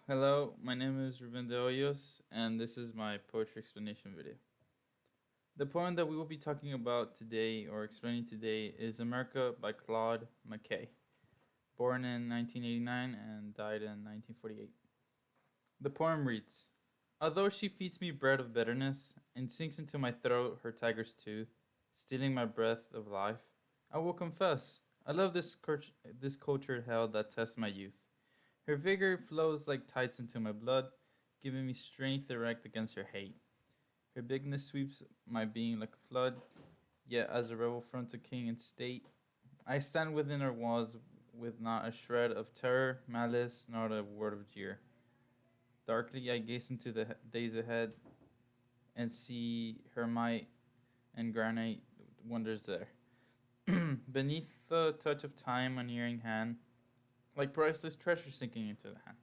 Hello, my name is Ruben de Hoyos, and this is my poetry explanation video. The poem that we will be talking about today, or explaining today, is America by Claude McKay, born in 1989 and died in 1948. The poem reads, Although she feeds me bread of bitterness and sinks into my throat her tiger's tooth, stealing my breath of life, I will confess, I love this cultured hell that tests my youth. Her vigor flows like tides into my blood, giving me strength erect against her hate. Her bigness sweeps my being like a flood, yet as a rebel front to king and state, I stand within her walls with not a shred of terror, malice, nor a word of jeer. Darkly I gaze into the days ahead and see her might and granite wonders there. Beneath the touch of time, a nearing hand, like priceless treasure sinking into the hand.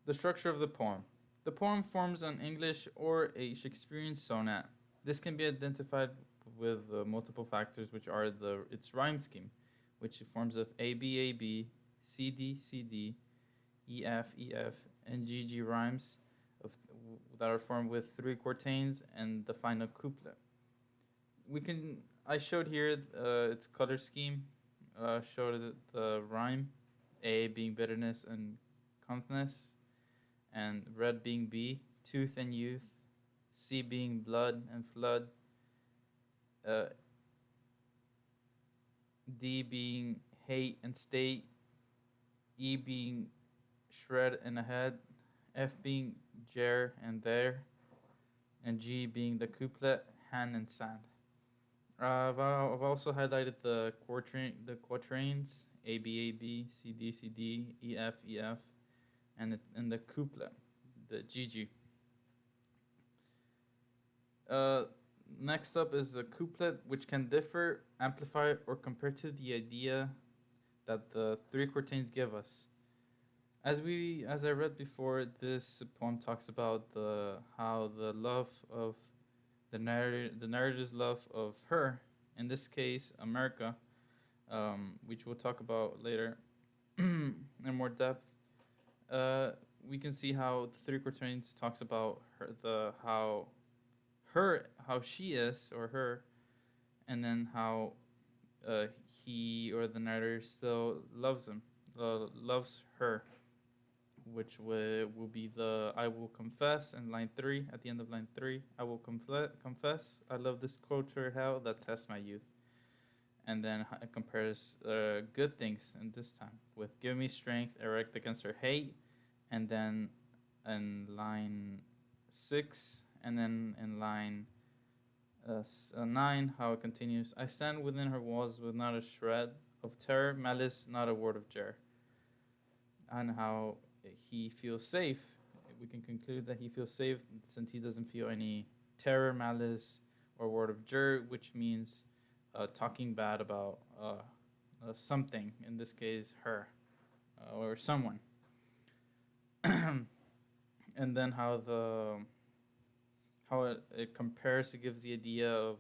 The structure of the poem. The poem forms an English or a Shakespearean sonnet. This can be identified with multiple factors, which are its rhyme scheme, which forms of A B A B, C D C D, E F E F, and G G rhymes that are formed with three quatrains and the final couplet. I showed here its color scheme. Showed the rhyme, A being bitterness and confidence, and red being B, tooth and youth, C being blood and flood, uh, D being hate and state, E being shred and ahead, F being jer and there, and G being the couplet, hand and sand. I've also highlighted the quatrains A B A B, C D C D, E F E F, and the couplet, the G G. Uh, Next up is the couplet, which can differ, amplify, or compare to the idea that the three quatrains give us. As I read before, this poem talks about the how the love of the narrator's love of her, in this case, America, which we'll talk about later in more depth. We can see how the three quatrains talks about how she is or her, and then how he or the narrator still loves him, loves her, which will be the I will confess in line 3. At the end of line 3, I will confess I love this culture hell that tests my youth. And then it compares good things in this time with give me strength erect against her hate, and then in line 6, and then in line 9, how it continues. I stand within her walls with not a shred of terror, malice, not a word of jeer. And how he feels safe. We can conclude that he feels safe since he doesn't feel any terror, malice, or word of jeer, which means talking bad about something, in this case, her or someone. And then how it compares, it gives the idea of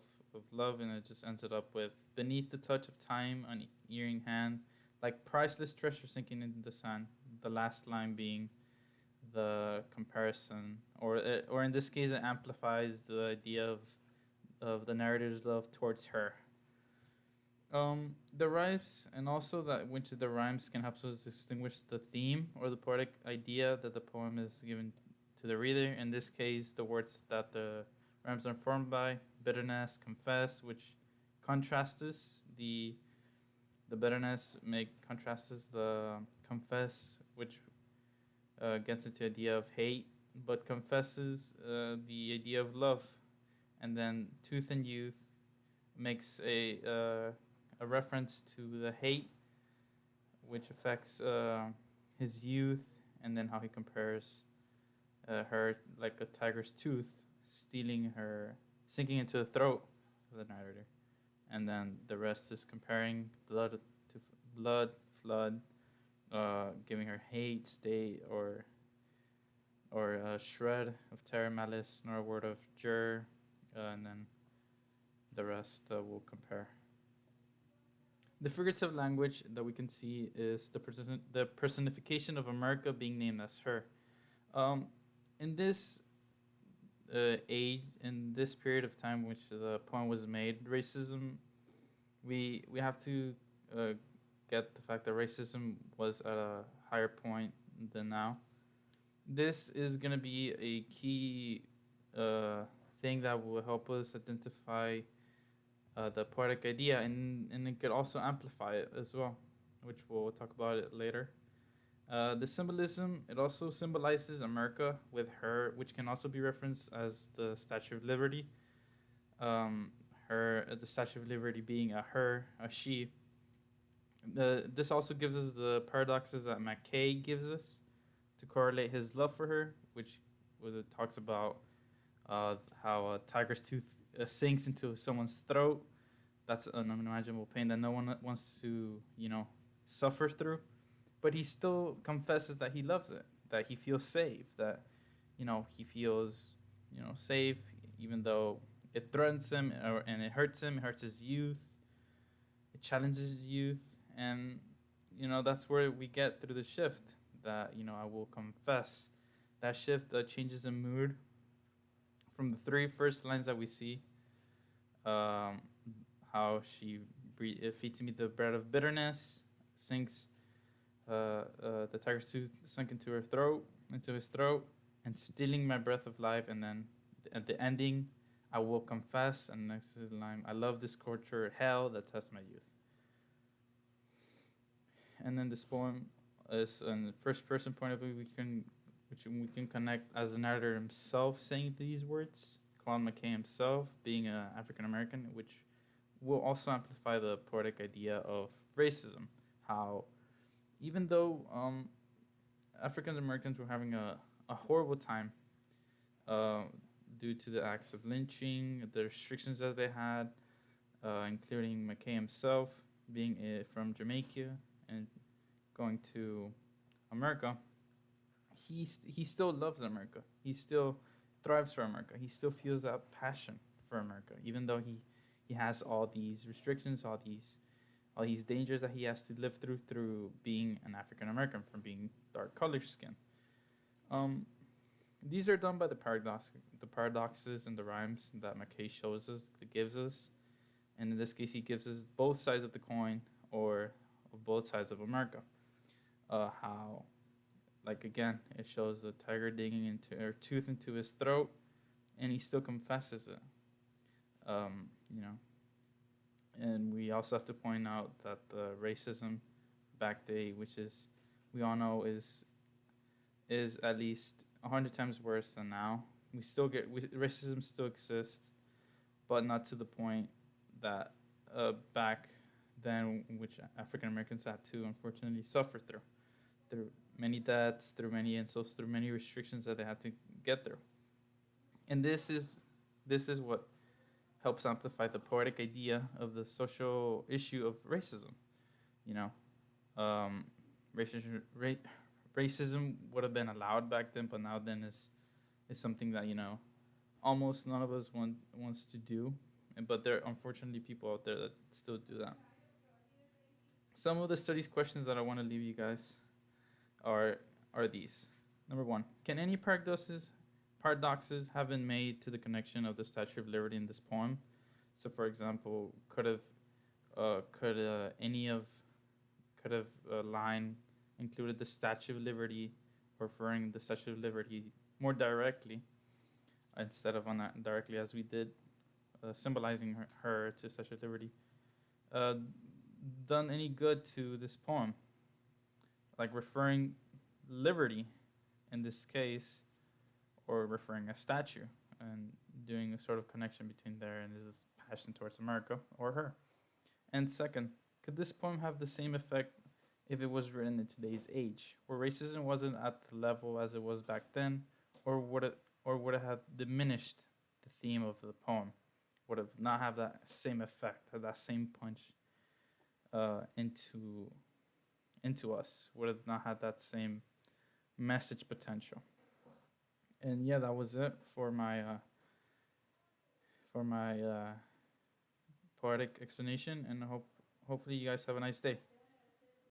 love, and it just ends it up with beneath the touch of time, an earring hand, like priceless treasure sinking into the sand. The last line being the comparison, or in this case, it amplifies the idea of the narrator's love towards her. The rhymes, and also that which of the rhymes can help us distinguish the theme or the poetic idea that the poem is given to the reader. In this case, the words that the rhymes are formed by: bitterness, confess, which contrasts the bitterness, make contrasts the confess, which gets into the idea of hate, but confesses the idea of love. And then tooth and youth makes a reference to the hate, which affects his youth, and then how he compares her like a tiger's tooth, stealing her, sinking into the throat of the narrator. And then the rest is comparing blood, flood, giving her hate, state, or a shred of terror, malice, nor a word of jur, and then the rest will compare. The figurative language that we can see is the personification of America being named as her. Um, in this age, in this period of time which the poem was made, racism, we have to uh, get the fact that racism was at a higher point than now. This is gonna be a key thing that will help us identify the poetic idea, and it could also amplify it as well, which we'll talk about it later. The symbolism, it also symbolizes America with her, which can also be referenced as the Statue of Liberty. The Statue of Liberty being a her, a she. This also gives us the paradoxes that Mackay gives us to correlate his love for her, which talks about how a tiger's tooth sinks into someone's throat. That's an unimaginable pain that no one wants to, suffer through. But he still confesses that he loves it, that he feels safe, that, he feels, safe, even though it threatens him and it hurts him, it hurts his youth, it challenges his youth. And, that's where we get through the shift that, I will confess. That shift changes the mood from the three first lines that we see. How she feeds me the bread of bitterness, sinks the tiger's tooth sunk into his throat, and stealing my breath of life. And then at the ending, I will confess. And next to the line, I love this torture hell that tests my youth. And then this poem is in the first person point of view. Which we can connect as the narrator himself saying these words. Claude McKay himself being an African American, which will also amplify the poetic idea of racism. How even though African Americans were having a horrible time due to the acts of lynching, the restrictions that they had, including McKay himself being from Jamaica and going to America, he still loves America. He still thrives for America. He still feels that passion for America, even though he has all these restrictions, all these dangers that he has to live through being an African American, from being dark color skin. These are done by the paradoxes and the rhymes that McKay shows us, that gives us, and in this case, he gives us both sides of the coin, or of both sides of America. How, like again, it shows the tiger digging into her tooth into his throat, and he still confesses it. And we also have to point out that the racism back day, which is we all know is at least 100 times worse than now. Racism still exists, but not to the point that back then, which African Americans had to unfortunately suffer through many deaths, through many insults, through many restrictions that they had to get through. And this is what helps amplify the poetic idea of the social issue of racism. Um, racism would have been allowed back then, but now then is something that almost none of us wants to do. But there are unfortunately people out there that still do that. Some of the studies questions that I want to leave you guys are these. Number one, can any paradoxes have been made to the connection of the Statue of Liberty in this poem? So, for example, could a line included the Statue of Liberty, referring the Statue of Liberty more directly instead of indirectly as we did, symbolizing her to Statue of Liberty, done any good to this poem? Like referring liberty in this case, or referring a statue and doing a sort of connection between there and his passion towards America or her. And second, could this poem have the same effect if it was written in today's age, where racism wasn't at the level as it was back then, or would it have diminished the theme of the poem? Would it not have that same effect, or that same punch into us? Would it not have that same message potential? And yeah, that was it for my poetic explanation, and I hope hopefully you guys have a nice day.